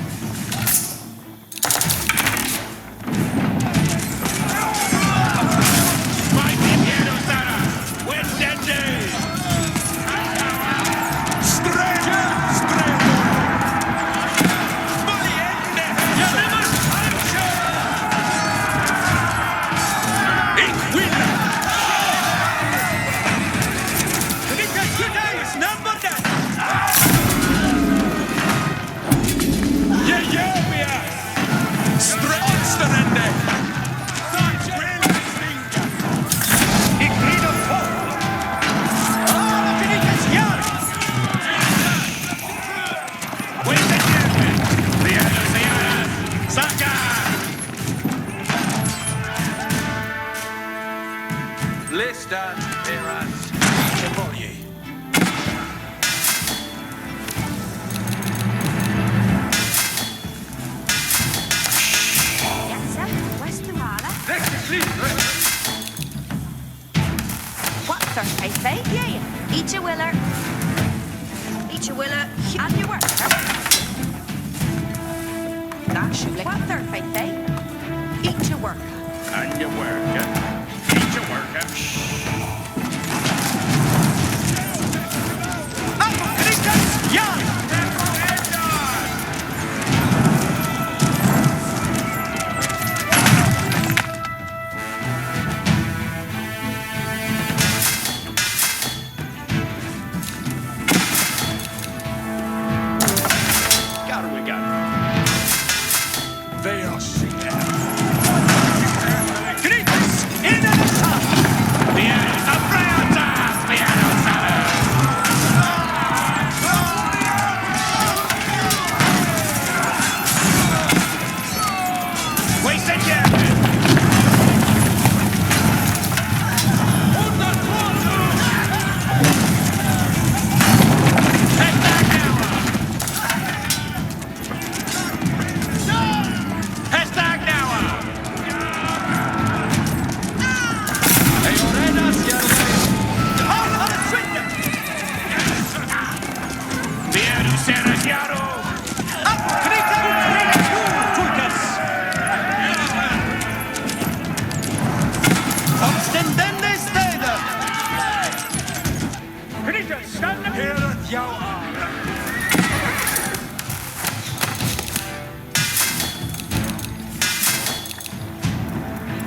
Lista Eras. Yes, sir. West Mara. What Thursday, say? Yeah. Each a willer. Each a willer. And your work, sir. That shoe. What third faith, eh? Eat your work. And your worker. Eat your worker.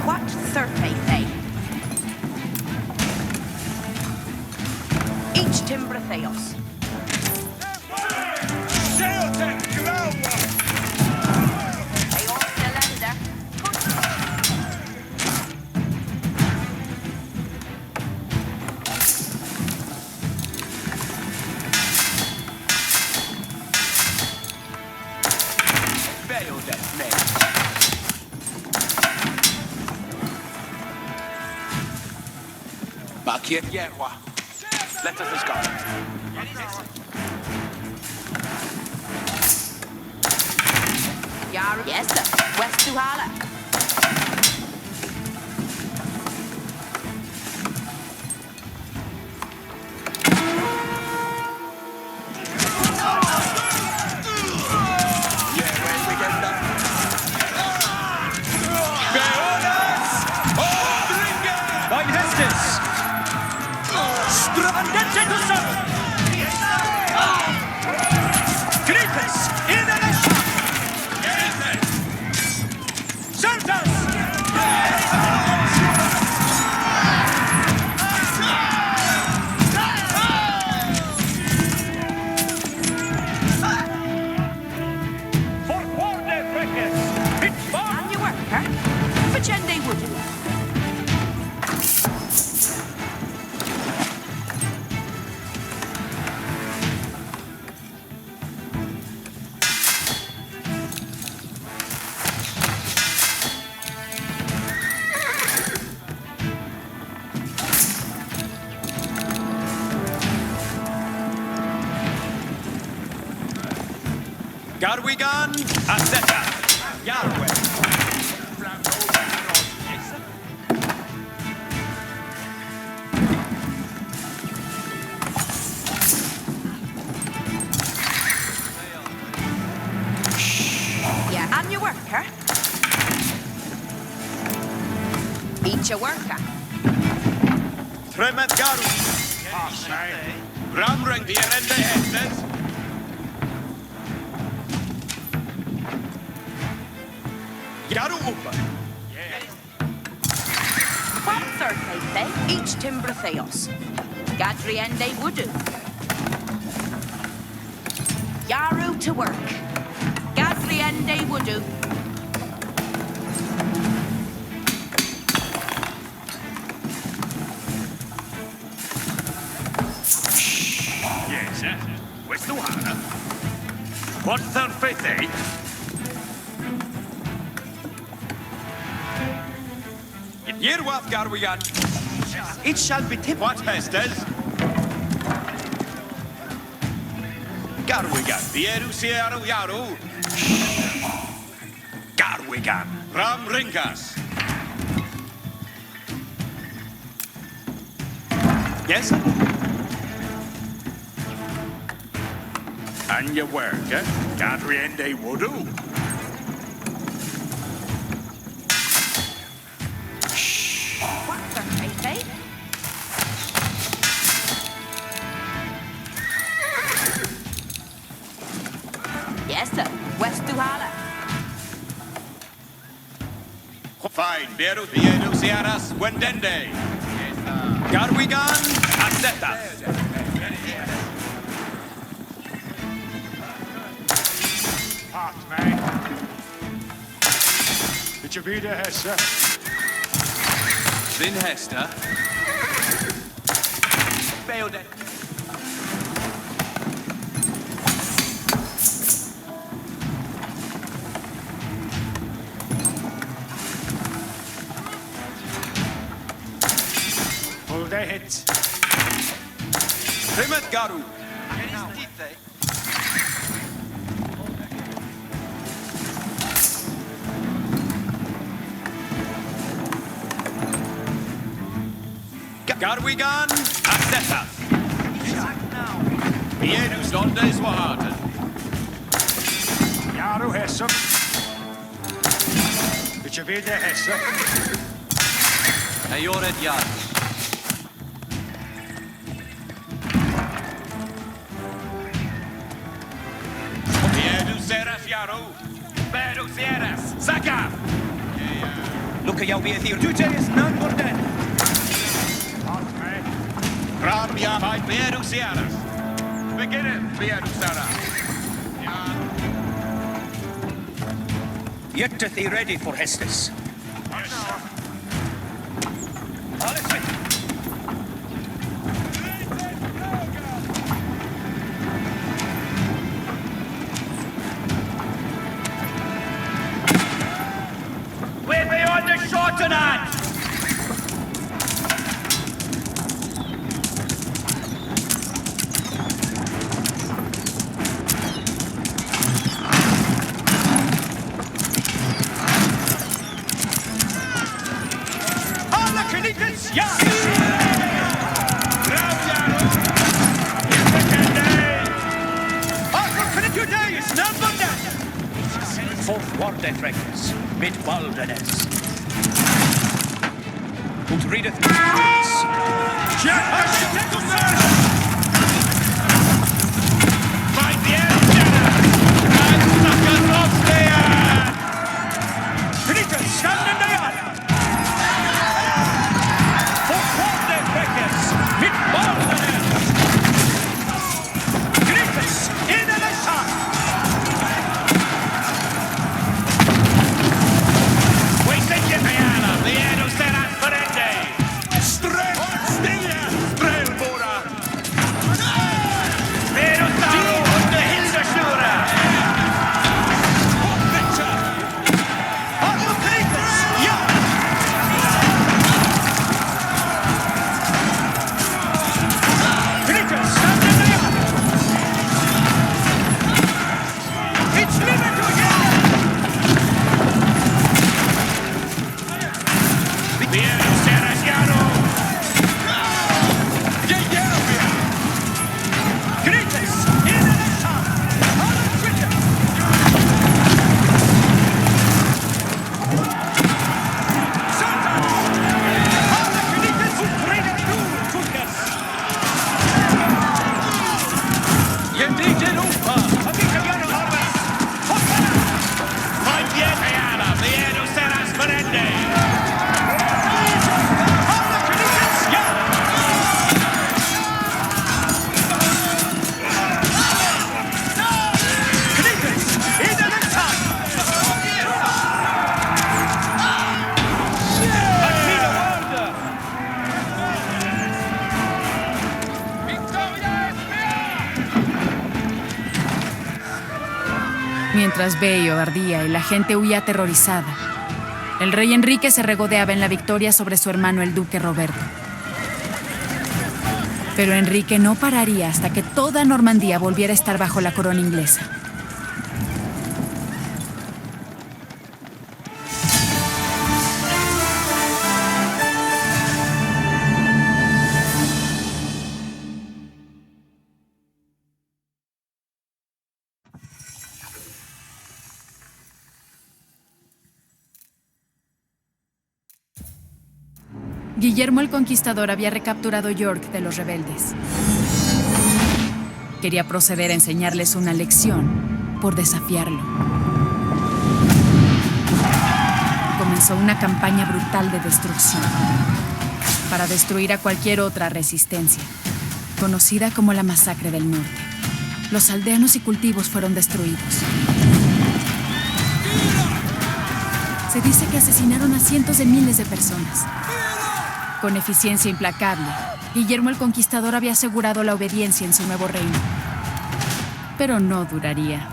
What third faith, eh? Each timber theos. Makiet Yerwa. Let us go. Yar, yes, sir. West Tuhala. Garwigan, Azeta, Yarwe. Yeah, and your worker. Eat your worker. Tremet Garu. Ramring the Erende Hestes. Garu Upa. What third faith, eh? Each timber theos. Gadriende Wudu. Yaru to work. Gadriende Wudu. Yes, eh? Where's the water? What third faith, eh? Yerwath Garwigan. It shall be tipped. What Hestes? Garwigan. Vieru Sieru Yaru. Garwigan. Ram Ringas. Yes, sir. And your work, eh? Gadriende Wudu. West Duhala. Fine, Vieru Ciaras, Wendende. Garwigan, Acetas. Hart mig. Vil du vide, Hesse? Din Hester. Beodet. Hold det hit. Primet Garu. Garwigan, Acetas. Vieru Zondes Waharten. Jaru Hesse. Vil du vide, Hesse? Ayoret Yar. Vieru Ceras Yaru. Vieru Ceras. Saka. Look at jou weer hier. Duces, none more dead. Hart mig. Ram ja fight Vieru Ciaras. Beginnen, Vieru Ceras. Yetteth he ready for Hestes. We're beyond the shortenant! Alla Knittens, ja! Knittudeis, nabundan! Forthward et regens, mit baldenes. Und readeth peace. Knittens, standen der! Forthward et regens, mit baldenes. Knittens, in the sun! We send you Piana, Vieru Ceras Ferende! Strelbora. Vieru Taru und der Hildersnura! Alla Knittens, ja! Knittens, standen der! It's limit again! Vieru Ceras Yaru! Knittens, in the sun! Alla Knittens! Satan! Alla Knittens und redet nur, Tukas! Jediten Upa! Amica Jano Harvest! Hoppala! Fight yet Piana, Vieru Ceras Ferende! Alla Knittens, ja! Knittens, in the sun! Akina Warda! Mientras Bello ardía y la gente huía aterrorizada, el rey Enrique se regodeaba en la victoria sobre su hermano el duque Roberto. Pero Enrique no pararía hasta que toda Normandía volviera a estar bajo la corona inglesa. Guillermo el Conquistador había recapturado York de los rebeldes. Quería proceder a enseñarles una lección por desafiarlo. comenzó una campaña brutal de destrucción para destruir a cualquier otra resistencia, conocida como la Masacre del Norte. Los aldeanos y cultivos fueron destruidos. Se dice que asesinaron a cientos de miles de personas. Con eficiencia implacable, Guillermo el Conquistador había asegurado la obediencia en su nuevo reino. Pero no duraría,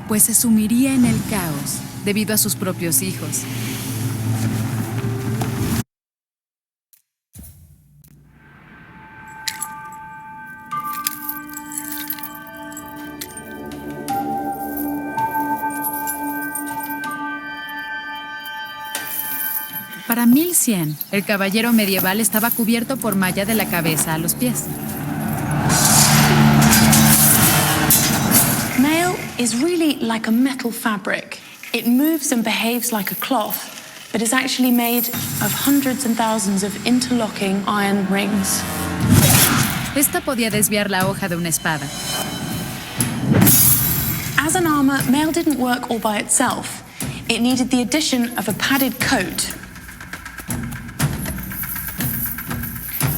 pues se sumiría en el caos debido a sus propios hijos. Para 1100, el caballero medieval estaba cubierto por malla de la cabeza a los pies. Mail is really like a metal fabric. It moves and behaves like a cloth, but is actually made of hundreds and thousands of interlocking iron rings. Esta podía desviar la hoja de una espada. As an armor, mail didn't work all by itself. It needed the addition of a padded coat.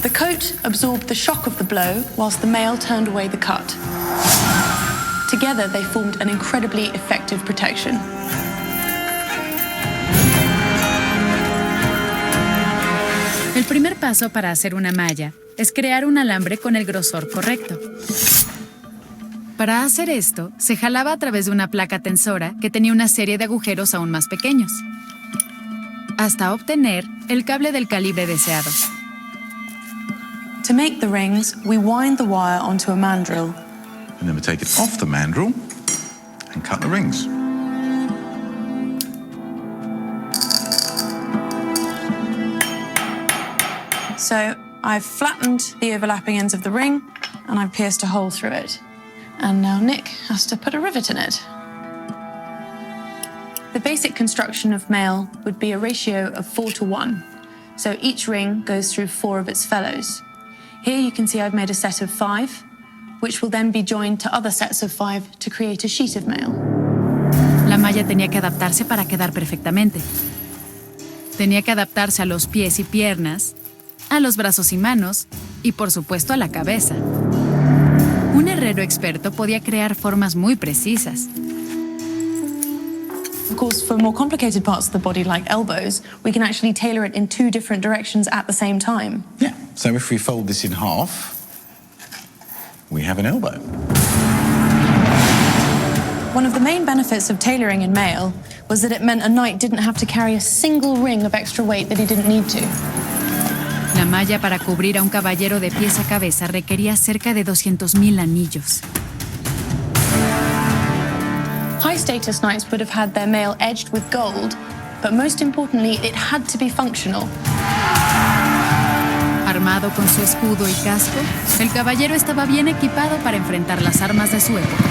The coat absorbed the shock of the blow, whilst the mail turned away the cut. Together, they formed an incredibly effective protection. El primer paso para hacer una malla es crear un alambre con el grosor correcto. Para hacer esto, se jalaba a través de una placa tensora que tenía una serie de agujeros aún más pequeños, hasta obtener el cable del calibre deseado. To make the rings, we wind the wire onto a mandrel. And then we take it off the mandrel and cut the rings. So I've flattened the overlapping ends of the ring and I've pierced a hole through it. And now Nick has to put a rivet in it. The basic construction of mail would be a ratio of 4:1. So each ring goes through 4 of its fellows. Here you can see I've made a set of 5, which will then be joined to other sets of 5 to create a sheet of mail. La malla tenía que adaptarse para quedar perfectamente. Tenía que adaptarse a los pies y piernas, a los brazos y manos, y por supuesto a la cabeza. Un herrero experto podía crear formas muy precisas. Of course, for more complicated parts of the body, like elbows, we can actually tailor it in 2 different directions at the same time. Yeah, so if we fold this in half, we have an elbow. One of the main benefits of tailoring in mail was that it meant a knight didn't have to carry a single ring of extra weight that he didn't need to. La malla para cubrir a un caballero de pies a cabeza requería cerca de 200,000 anillos. High-status knights would have had their mail edged with gold, but most importantly, it had to be functional. Armado con su escudo y casco, el caballero estaba bien equipado para enfrentar las armas de su época.